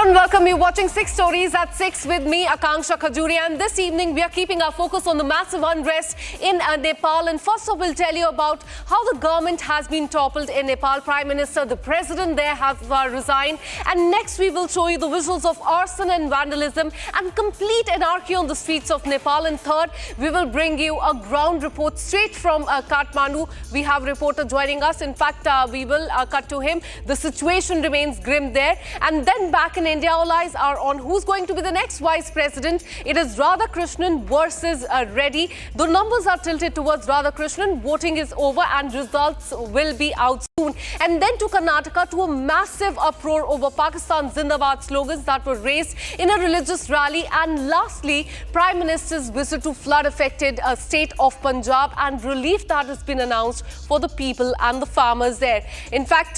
and welcome. You're watching 6 Stories at 6 with me, Akanksha Khajuri. And this evening, we are keeping our focus on the massive unrest in Nepal. And first off, we'll tell you about how the government has been toppled in Nepal. Prime Minister, the president there have resigned. And next, we will show you the visuals of arson and vandalism and complete anarchy on the streets of Nepal. And third, we will bring you a ground report straight from Kathmandu. We have a reporter joining us. In fact, we will cut to him. The situation remains grim there. And then back in India, all eyes are on who's going to be the next vice president. It is Radhakrishnan versus Reddy. The numbers are tilted towards Radhakrishnan. Voting is over and results will be out soon. And then to Karnataka, to a massive uproar over Pakistan Zindabad slogans that were raised in a religious rally. And lastly, Prime Minister's visit to flood-affected state of Punjab and relief that has been announced for the people and the farmers there. In fact,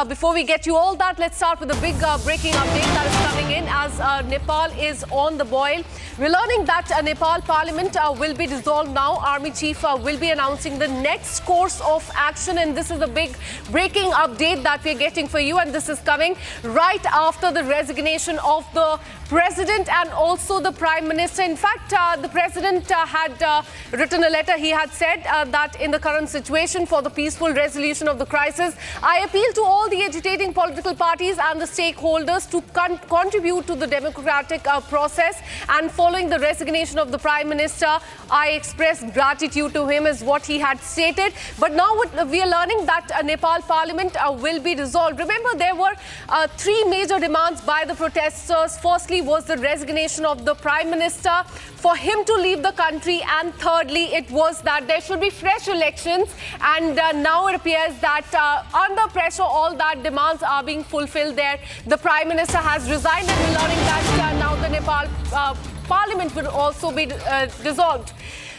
before we get you all that, let's start with a big breaking update that is coming in as Nepal is on the boil. We're learning that Nepal Parliament will be dissolved now. Army Chief will be announcing the next course of action, and this is a big breaking update that we're getting for you, and this is coming right after the resignation of the President and also the Prime Minister. In fact, the President had written a letter. He had said that in the current situation for the peaceful resolution of the crisis, I appeal to all the agitating political parties and the stakeholders to contribute to the democratic process. And following the resignation of the Prime Minister, I express gratitude to him, is what he had stated. But now we are learning that Nepal Parliament will be dissolved. Remember, there were 3 major demands by the protesters. Firstly was the resignation of the Prime Minister, for him to leave the country, and thirdly it was that there should be fresh elections. And now it appears that under pressure all that demands are being fulfilled there. The Prime Minister has resigned, and we're learning that now the Nepal Parliament will also be dissolved.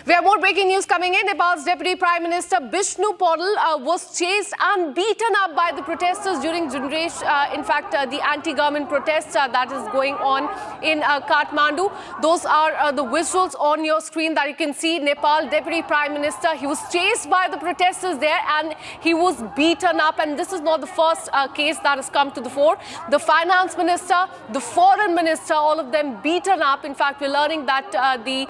We have more breaking news coming in. Nepal's Deputy Prime Minister Bishnu Paudel was chased and beaten up by the protesters during the anti-government protests that is going on in Kathmandu. Those are the visuals on your screen that you can see. Nepal Deputy Prime Minister, he was chased by the protesters there and he was beaten up. And this is not the first case that has come to the fore. The Finance Minister, the Foreign Minister, all of them beaten up. In fact, we're learning that the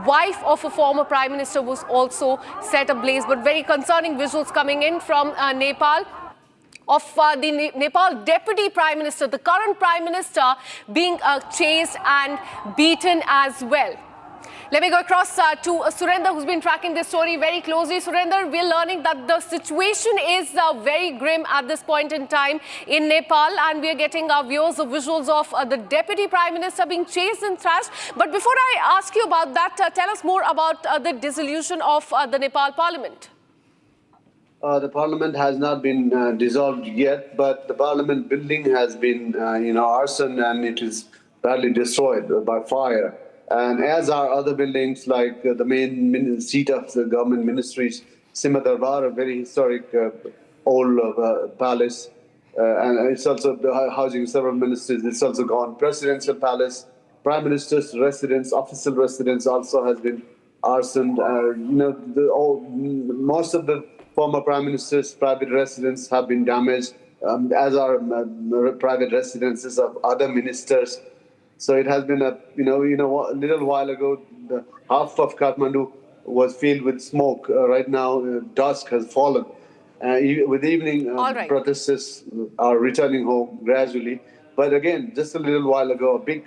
wife of a former Prime Minister was also set ablaze. But very concerning visuals coming in from Nepal of the Nepal Deputy Prime Minister, the current Prime Minister, being chased and beaten as well. Let me go across to Surender, who's been tracking this story very closely. Surender, we're learning that the situation is very grim at this point in time in Nepal, and we're getting our viewers the visuals of the Deputy Prime Minister being chased and thrashed. But before I ask you about that, tell us more about the dissolution of the Nepal Parliament. The Parliament has not been dissolved yet, but the Parliament building has been, arson, and it is badly destroyed by fire. And as are other buildings like the main seat of the government ministries, Simha Darbar, a very historic old palace, and it's also housing several ministers. It's also gone. Presidential palace, Prime Minister's residence, official residence also has been arsoned. Most of the former Prime Minister's private residence have been damaged, as are private residences of other ministers. So it has been a little while ago, the half of Kathmandu was filled with smoke. Right now, dusk has fallen. With evening, protesters are returning home gradually. But again, just a little while ago, a big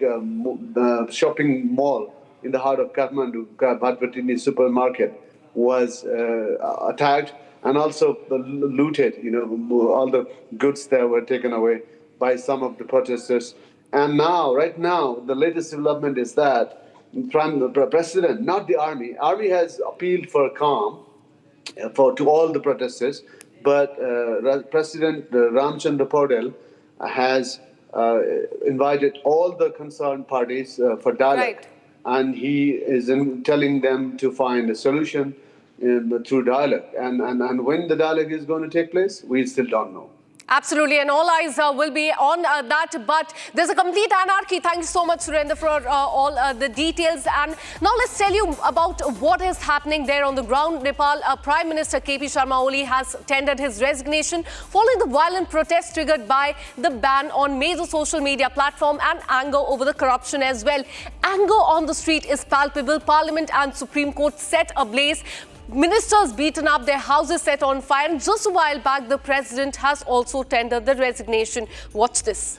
shopping mall in the heart of Kathmandu, Bhatpatini supermarket, was attacked and also looted. All the goods there were taken away by some of the protesters. And now, right now, the latest development is that the President, not the Army. Army has appealed for calm to all the protesters, but President Ram Chandra Paudel has invited all the concerned parties for dialogue. Right. And he is telling them to find a solution through dialogue. And when the dialogue is going to take place, we still don't know. Absolutely, and all eyes will be on that. But there's a complete anarchy. Thank you so much, Surendra, for all the details. And now let's tell you about what is happening there on the ground. Nepal Prime Minister KP Sharma Oli has tendered his resignation following the violent protests triggered by the ban on major social media platform and anger over the corruption as well. Anger on the street is palpable. Parliament and Supreme Court set ablaze. Ministers beaten up, their houses set on fire, and just a while back, the president has also tendered the resignation. Watch this.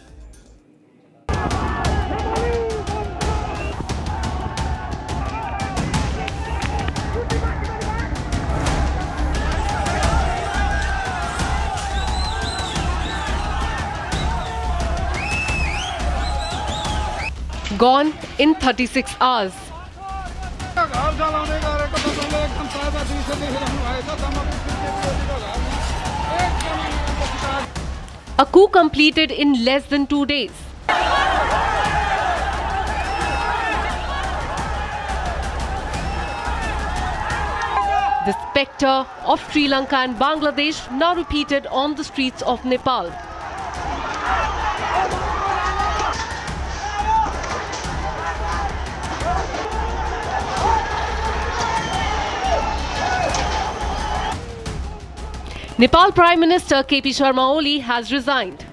Gone in 36 hours. A coup completed in less than 2 days. The spectre of Sri Lanka and Bangladesh now repeated on the streets of Nepal. Nepal Prime Minister KP Sharma Oli has resigned.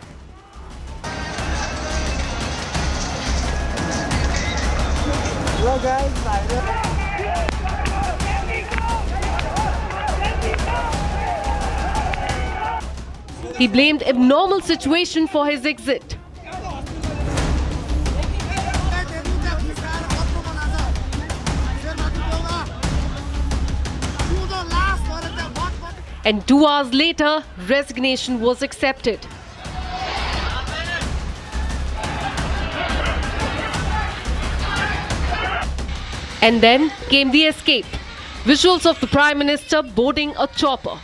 He blamed abnormal situation for his exit. And 2 hours later, resignation was accepted. And then came the escape. Visuals of the Prime Minister boarding a chopper.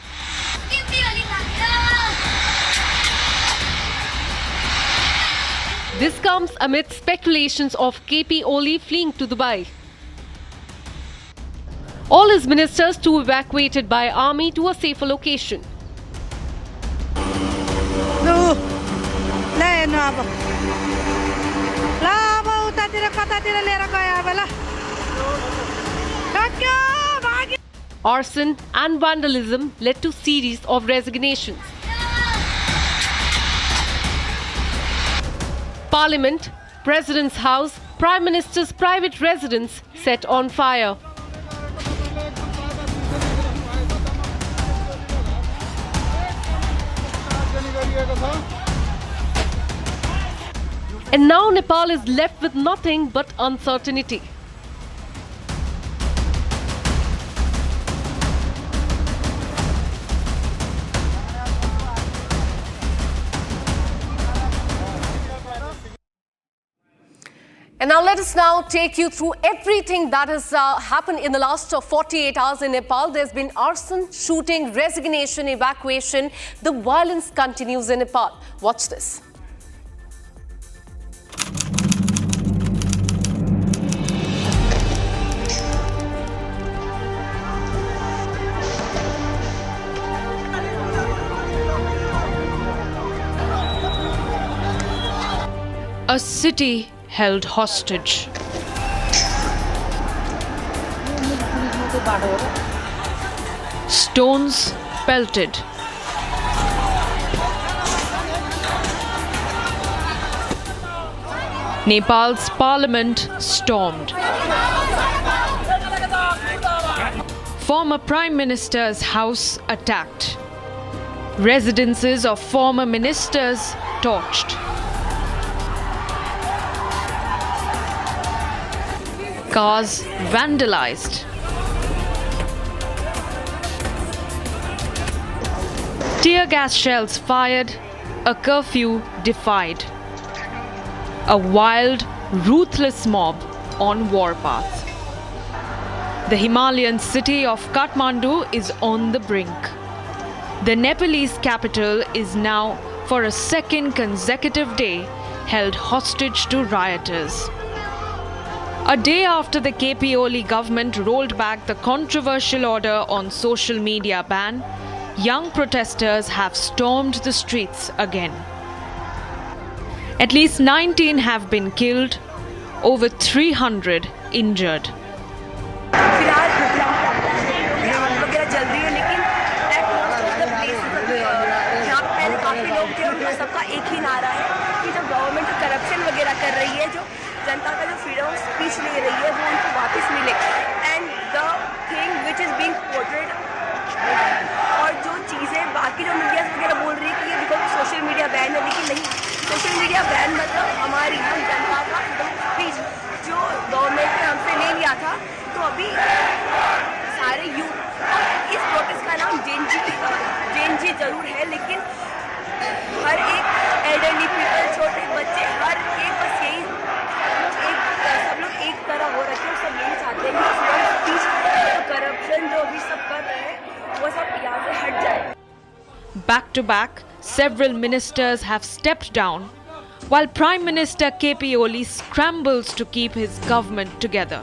This comes amid speculations of KP Oli fleeing to Dubai. All his ministers too evacuated by army to a safer location. Arson and vandalism led to series of resignations. Parliament, President's house, Prime Minister's private residence set on fire. And now Nepal is left with nothing but uncertainty. And now let us now take you through everything that has happened in the last 48 hours in Nepal. There's been arson, shooting, resignation, evacuation. The violence continues in Nepal. Watch this. A city held hostage. Stones pelted. Nepal's parliament stormed. Former Prime Minister's house attacked. Residences of former ministers torched. Cars vandalized. Tear gas shells fired, a curfew defied. A wild, ruthless mob on warpath. The Himalayan city of Kathmandu is on the brink. The Nepalese capital is now, for a second consecutive day, held hostage to rioters. A day after the KP Oli government rolled back the controversial order on social media ban, young protesters have stormed the streets again. At least 19 have been killed, over 300 injured. सबका एक ही नारा है कि जो government corruption वगैरह कर रही है, जो जनता का जो फ्रीडम ऑफ स्पीच ले रही है, वो उनको वापस मिले. And the thing which is being portrayed, और जो चीज़ें बाकी जो मीडिया वगैरह बोल रही है कि ये बिकॉज सोशल मीडिया बैन है, लेकिन नहीं, सोशल मीडिया बैन मतलब हमारी हम जनता का फ्रीडम ऑफ स्पीच जो गवर्नमेंट ने हमसे ले लिया था. तो अभी सारे यूथ, इस प्रोटेस्ट का नाम जेन जी जरूर है, लेकिन हर एक एल्डरली पीपल, छोटे बच्चे, हर एक बस यही सब लोग एक तरह हो रखे हैं. सब यही चाहते हैं कि करप्शन जो अभी सब कर रहे हैं वो सब यहाँ से हट जाए. Back to back, several ministers have stepped down, while Prime Minister KP Oli scrambles to keep his government together.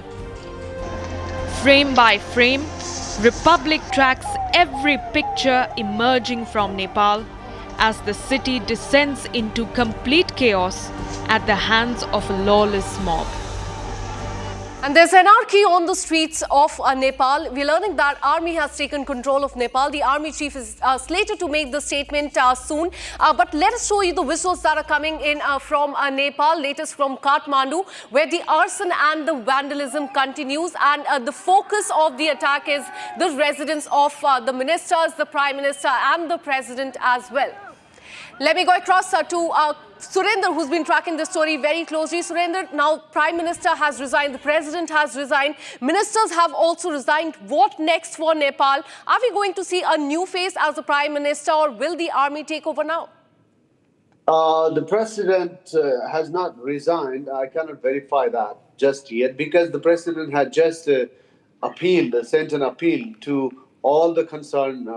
Frame by frame, Republic tracks every picture emerging from Nepal as the city descends into complete chaos at the hands of a lawless mob. And there's anarchy on the streets of Nepal. We're learning that army has taken control of Nepal. The army chief is slated to make the statement soon. But let us show you the visuals that are coming in from Nepal, latest from Kathmandu, where the arson and the vandalism continues. And the focus of the attack is the residence of the ministers, the prime minister and the president as well. Let me go across to Surendra, who's been tracking this story very closely. Surendra, now Prime Minister has resigned, the President has resigned, ministers have also resigned. What next for Nepal? Are we going to see a new face as the Prime Minister, or will the army take over now? The President has not resigned. I cannot verify that just yet, because the President had just sent an appeal to all the concerned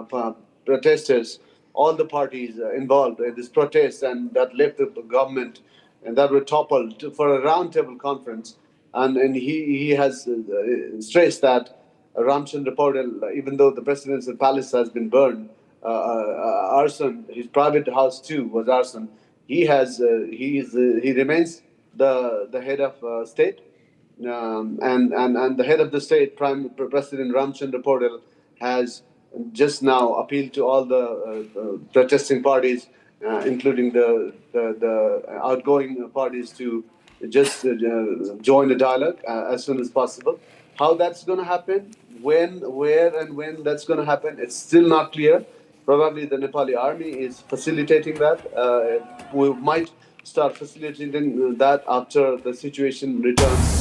protesters, all the parties involved in this protest, and that left the government and that were toppled for a roundtable conference. And he has stressed that Ram Chandra Paudel, even though the presidential palace has been burned, arson, his private house too was arson. He remains the head of state, and the head of the state, President Ram Chandra Paudel, has just now appealed to all the protesting parties, including the outgoing parties, to just join the dialogue as soon as possible. How that's going to happen, where and when that's going to happen, it's still not clear. Probably the Nepali army is facilitating that. We might start facilitating that after the situation returns.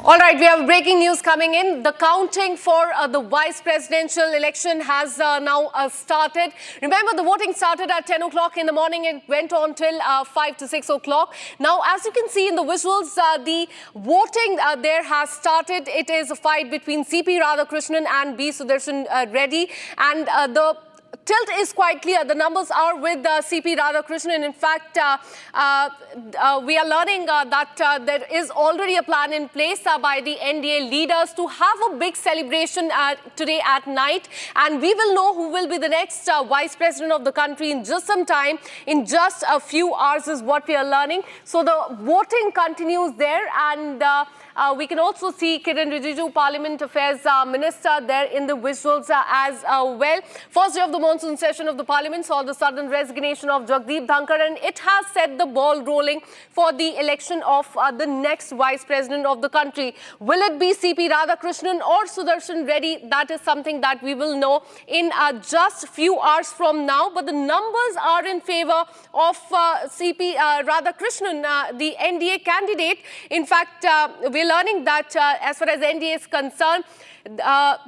All right, we have breaking news coming in. The counting for the vice presidential election has now started. Remember, the voting started at 10 o'clock in the morning. It went on till 5 to 6 o'clock. Now, as you can see in the visuals, the voting there has started. It is a fight between C.P. Radhakrishnan and B. Sudarshan Reddy. And the tilt is quite clear. The numbers are with C.P. Radhakrishnan. In fact, we are learning that there is already a plan in place by the NDA leaders to have a big celebration today at night. And we will know who will be the next vice president of the country in just some time. In just a few hours is what we are learning. So the voting continues there, and we can also see Kiran Rijiju, Parliament Affairs Minister, there in the visuals as well. First day of the monsoon session of the Parliament saw the sudden resignation of Jagdeep Dhankar, and it has set the ball rolling for the election of the next Vice President of the country. Will it be C.P. Radhakrishnan or Sudarshan Reddy? That is something that we will know in just few hours from now. But the numbers are in favor of C.P. Radhakrishnan, the NDA candidate. In fact, we're learning that as far as NDA is concerned,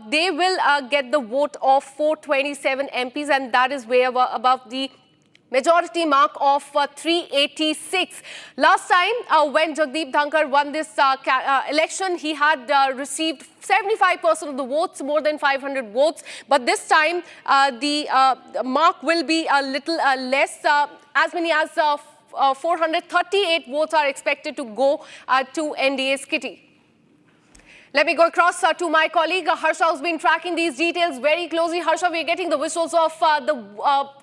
they will get the vote of 427 MPs, and that is way above the majority mark of 386. Last time when Jagdeep Dhankar won this election, he had received 75% of the votes, more than 500 votes. But this time the mark will be a little less, as many as 438 votes are expected to go to NDA's kitty. Let me go across to my colleague Harsha, who's been tracking these details very closely. Harsha, we're getting the visuals of the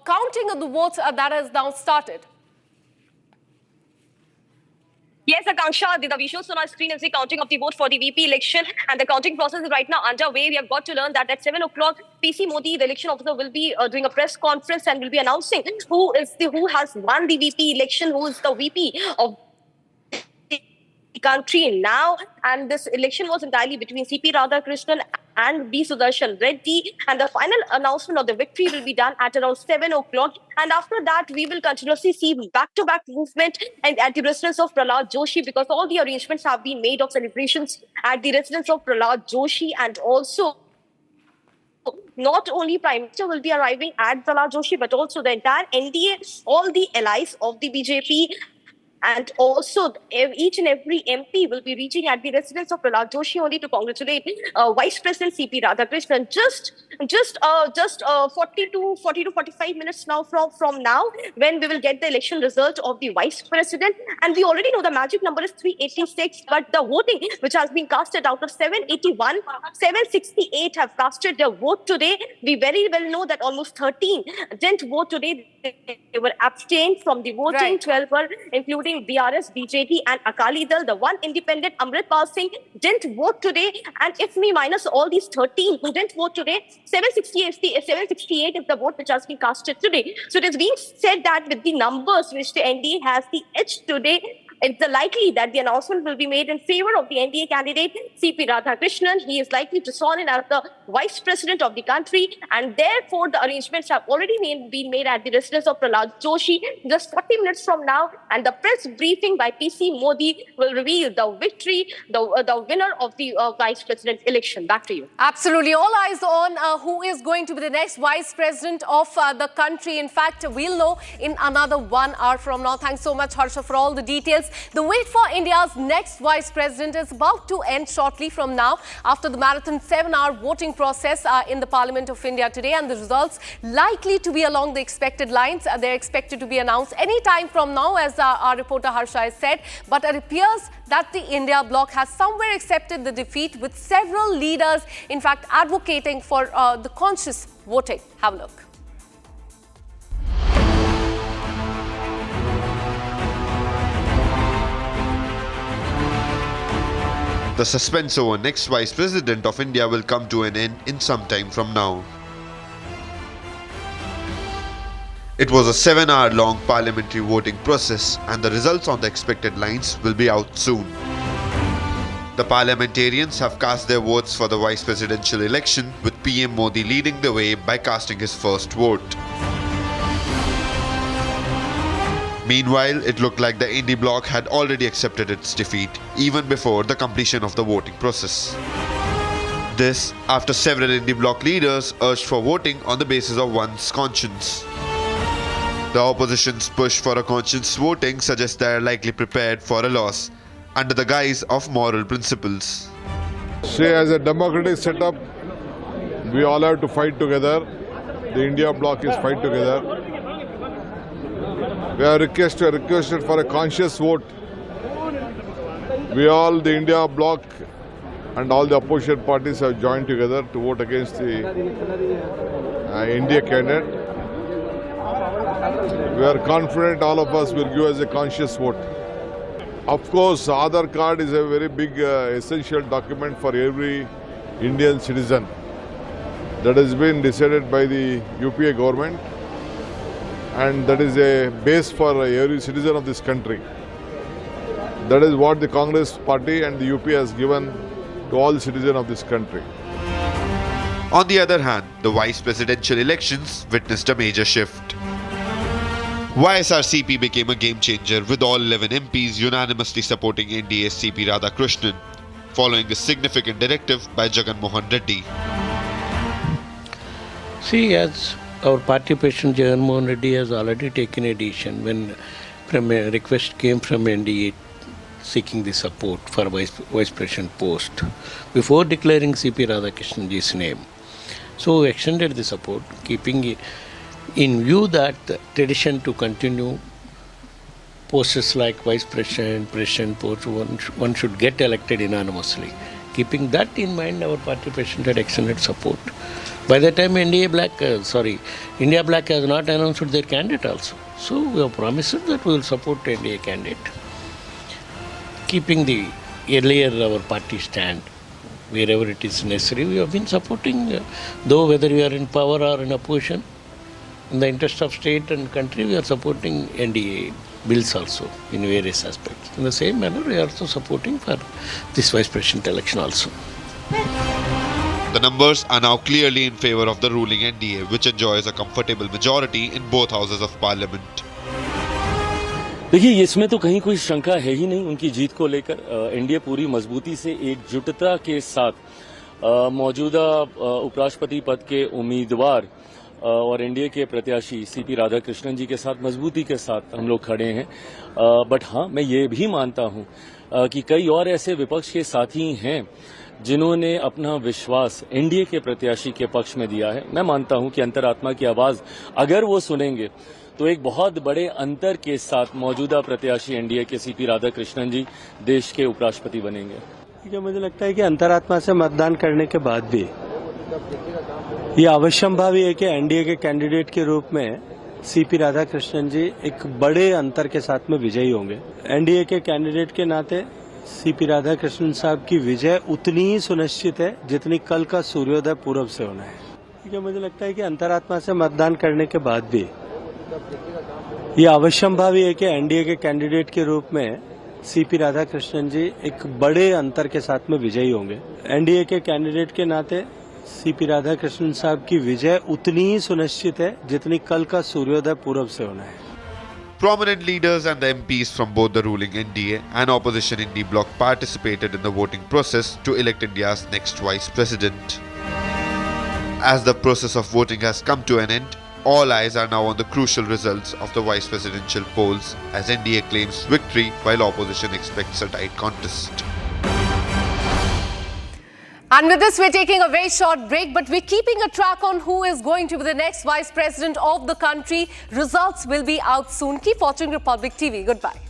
counting of the votes that has now started. Yes, Akanksha, the visuals on our screen is the counting of the vote for the VP election, and the counting process is right now underway. We have got to learn that at 7 o'clock, PC Modi, the election officer, will be doing a press conference and will be announcing who has won the VP election, who is the VP of the country now. And this election was entirely between CP Radhakrishnan and B. Sudarshan Reddy, and the final announcement of the victory will be done at around 7 o'clock. And after that, we will continuously see back-to-back movement and at the residence of Prahlad Joshi, because all the arrangements have been made of celebrations at the residence of Prahlad Joshi, and also not only Prime Minister will be arriving at Prahlad Joshi, but also the entire NDA, all the allies of the BJP, and also each and every MP will be reaching at the residence of Prahlad Joshi only to congratulate Vice President CP Radhakrishnan. Just 40 to 45 minutes now from now, when we will get the election result of the Vice President. And we already know the magic number is 386, but the voting which has been casted out of 781, 768 have casted their vote today. We very well know that almost 13 didn't vote today. They were abstained from the voting. Right. 12 were including BRS, BJP and Akali Dal. The one independent, Amritpal Singh, didn't vote today. And if we minus all these 13 who didn't vote today, 768 is the vote which has been casted today. So it is being said that with the numbers which the NDA has the edge today, it's likely that the announcement will be made in favor of the NDA candidate, CP Radhakrishnan. He is likely to sworn in as the Vice President of the country, and therefore the arrangements have already been made at the residence of Prahlad Joshi just 40 minutes from now, and the press briefing by PC Modi will reveal the victory, the winner of the Vice President election. Back to you. Absolutely. All eyes on who is going to be the next Vice President of the country. In fact, we'll know in another 1 hour from now. Thanks so much, Harsha, for all the details. The wait for India's next Vice President is about to end shortly from now after the marathon 7-hour voting process in the Parliament of India today, and the results likely to be along the expected lines. They're expected to be announced any time from now, as our reporter Harsha has said. But it appears that the India bloc has somewhere accepted the defeat, with several leaders, in fact, advocating for the conscious voting. Have a look. The suspense over next Vice President of India will come to an end in some time from now. It was a 7-hour-long parliamentary voting process, and the results on the expected lines will be out soon. The parliamentarians have cast their votes for the vice presidential election, with PM Modi leading the way by casting his first vote. Meanwhile, it looked like the India bloc had already accepted its defeat even before the completion of the voting process. This after several India bloc leaders urged for voting on the basis of one's conscience. The opposition's push for a conscience voting suggests they are likely prepared for a loss under the guise of moral principles. See, as a democratic setup, we all have to fight together. The India bloc is fight together. We are requested for a conscious vote. We all, the India bloc and all the opposition parties, have joined together to vote against the India candidate. We are confident all of us will give us a conscious vote. Of course, Aadhaar card is a very big essential document for every Indian citizen. That has been decided by the UPA government, and that is a base for every citizen of this country. That is what the Congress party and the UPA has given to all citizens of this country. On the other hand, the vice presidential elections witnessed a major shift. YSRCP became a game changer, with all 11 MPs unanimously supporting NDA's CP Radhakrishnan, following a significant directive by Jagan Mohan Reddy. See, as our party president Jagan Mohan Reddy has already taken a decision when a request came from NDA seeking the support for vice president post before declaring CP Radhakrishnan's name. So extended the support, keeping in view that the tradition to continue posts like vice president, president post, one should get elected unanimously. Keeping that in mind, our party president had extended support. By the time India Black has not announced their candidate also. So we have promised that we will support NDA candidate. Keeping the earlier our party stand, wherever it is necessary, we have been supporting, though whether we are in power or in opposition, in the interest of state and country, we are supporting NDA bills also in various aspects. In the same manner, we are also supporting for this vice president election also. The numbers are now clearly in favor of the ruling NDA, which enjoys a comfortable majority in both houses of parliament. देखिए, इसमें तो कहीं कोई शंका है ही नहीं उनकी जीत को लेकर। एनडीए पूरी मजबूती से एकजुटता के साथ मौजूदा उपराष्ट्रपति पद के उम्मीदवार और एनडीए के प्रत्याशी सीपी राधाकृष्णन जी के साथ मजबूती के साथ हम लोग खड़े हैं। बट हाँ, मैं ये भी मानता हूँ कि कई और ऐसे विपक्ष के साथी हैं जिन्होंने अपना विश्वास एनडीए के प्रत्याशी के पक्ष में दिया है। मैं मानता हूं कि अंतरात्मा की आवाज अगर वो सुनेंगे तो एक बहुत बड़े अंतर के साथ मौजूदा प्रत्याशी एनडीए के सीपी राधाकृष्णन जी देश के उपराष्ट्रपति बनेंगे। ठीक है, मुझे लगता है कि अंतरात्मा से मतदान करने के बाद भी ये अवश्यंभावी है कि एनडीए के कैंडिडेट के रूप में सीपी राधाकृष्णन जी एक बड़े अंतर के साथ में विजयी होंगे। एनडीए के कैंडिडेट के नाते सीपी राधाकृष्णन साहब की विजय उतनी ही सुनिश्चित है जितनी कल का सूर्योदय पूर्व से होना है। ठीक है, मुझे लगता है कि अंतरात्मा से मतदान करने के बाद भी ये अवश्यंभावी है कि एनडीए के कैंडिडेट के रूप में सीपी राधाकृष्णन जी एक बड़े अंतर के साथ में विजयी होंगे। एनडीए के कैंडिडेट के नाते सीपी राधाकृष्णन साहब की विजय उतनी ही सुनिश्चित है जितनी कल का सूर्योदय पूर्व से होना है। Prominent leaders and the MPs from both the ruling NDA and opposition Indie bloc participated in the voting process to elect India's next vice president. As the process of voting has come to an end, all eyes are now on the crucial results of the vice presidential polls as NDA claims victory while opposition expects a tight contest. And with this, we're taking a very short break, but we're keeping a track on who is going to be the next vice president of the country. Results will be out soon. Keep watching Republic TV. Goodbye.